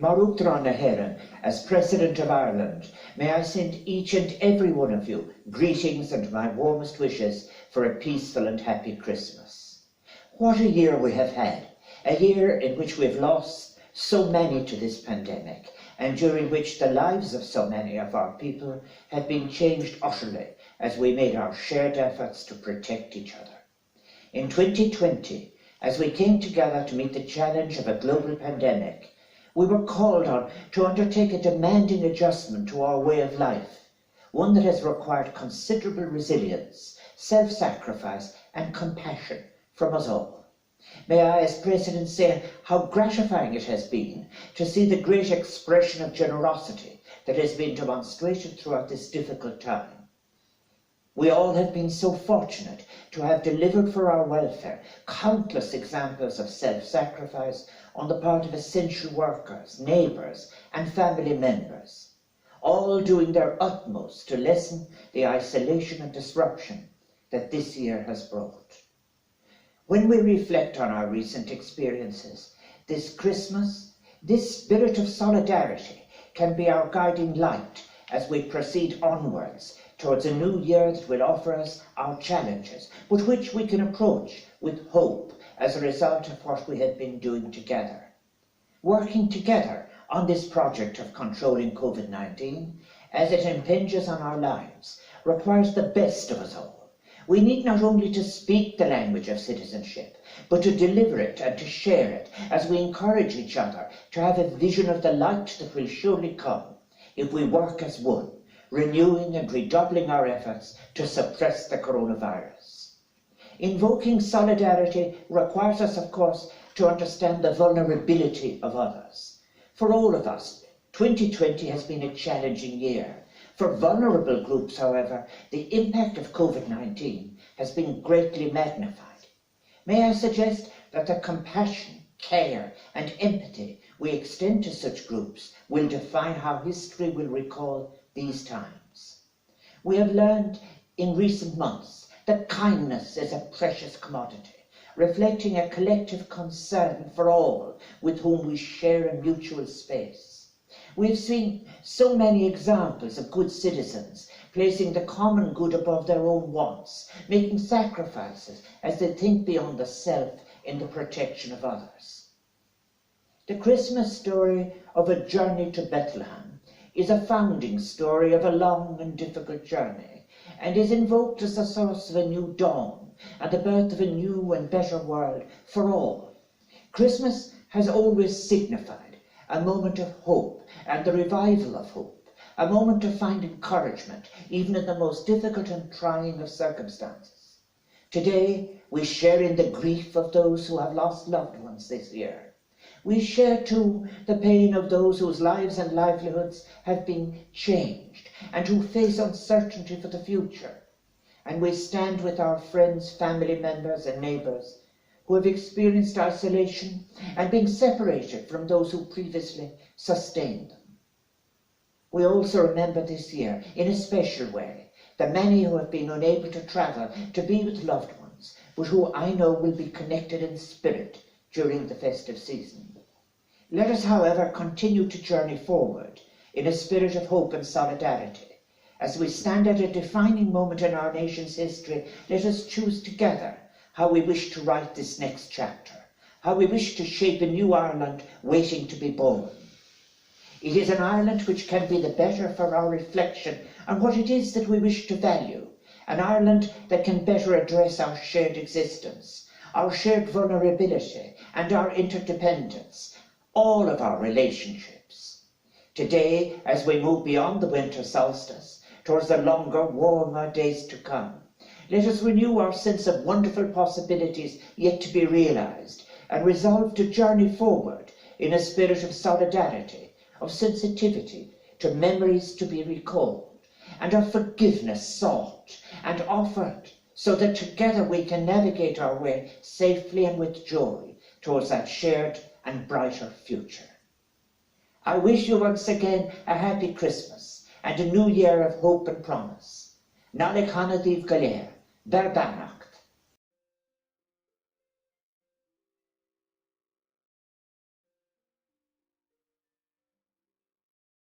Marúchtran Heron, as President of Ireland, may I send each and every one of you greetings and my warmest wishes for a peaceful and happy Christmas. What a year we have had, a year in which we have lost so many to this pandemic, and during which the lives of so many of our people have been changed utterly as we made our shared efforts to protect each other. In 2020, as we came together to meet the challenge of a global pandemic, we were called on to undertake a demanding adjustment to our way of life, one that has required considerable resilience, self-sacrifice and compassion from us all. May I, as President, say how gratifying it has been to see the great expression of generosity that has been demonstrated throughout this difficult time. We all have been so fortunate to have delivered for our welfare countless examples of self-sacrifice on the part of essential workers, neighbours and family members, all doing their utmost to lessen the isolation and disruption that this year has brought. When we reflect on our recent experiences, this Christmas, this spirit of solidarity can be our guiding light as we proceed onwards towards a new year that will offer us our challenges, but which we can approach with hope as a result of what we have been doing together. Working together on this project of controlling COVID-19, as it impinges on our lives, requires the best of us all. We need not only to speak the language of citizenship, but to deliver it and to share it as we encourage each other to have a vision of the light that will surely come if we work as one, renewing and redoubling our efforts to suppress the coronavirus. Invoking solidarity requires us, of course, to understand the vulnerability of others. For all of us, 2020 has been a challenging year. For vulnerable groups, however, the impact of COVID-19 has been greatly magnified. May I suggest that the compassion, care and empathy we extend to such groups will define how history will recall these times. We have learned in recent months that kindness is a precious commodity, reflecting a collective concern for all with whom we share a mutual space. We have seen so many examples of good citizens placing the common good above their own wants, making sacrifices as they think beyond the self in the protection of others. The Christmas story of a journey to Bethlehem is a founding story of a long and difficult journey, and is invoked as the source of a new dawn and the birth of a new and better world for all. Christmas has always signified a moment of hope and the revival of hope, a moment to find encouragement even in the most difficult and trying of circumstances. Today, we share in the grief of those who have lost loved ones this year. We share too the pain of those whose lives and livelihoods have been changed and who face uncertainty for the future. And we stand with our friends, family members and neighbours who have experienced isolation and been separated from those who previously sustained them. We also remember this year, in a special way, the many who have been unable to travel to be with loved ones, but who I know will be connected in spirit during the festive season. Let us, however, continue to journey forward in a spirit of hope and solidarity. As we stand at a defining moment in our nation's history, let us choose together how we wish to write this next chapter, how we wish to shape a new Ireland waiting to be born. It is an Ireland which can be the better for our reflection on what it is that we wish to value, an Ireland that can better address our shared existence, our shared vulnerability and our interdependence, all of our relationships. Today, as we move beyond the winter solstice, towards the longer, warmer days to come, let us renew our sense of wonderful possibilities yet to be realised, and resolve to journey forward in a spirit of solidarity, of sensitivity to memories to be recalled, and of forgiveness sought and offered, so that together we can navigate our way safely and with joy towards that shared and brighter future. I wish you once again a happy Christmas and a new year of hope and promise. Nalik Hanadif Galer, Berbanach,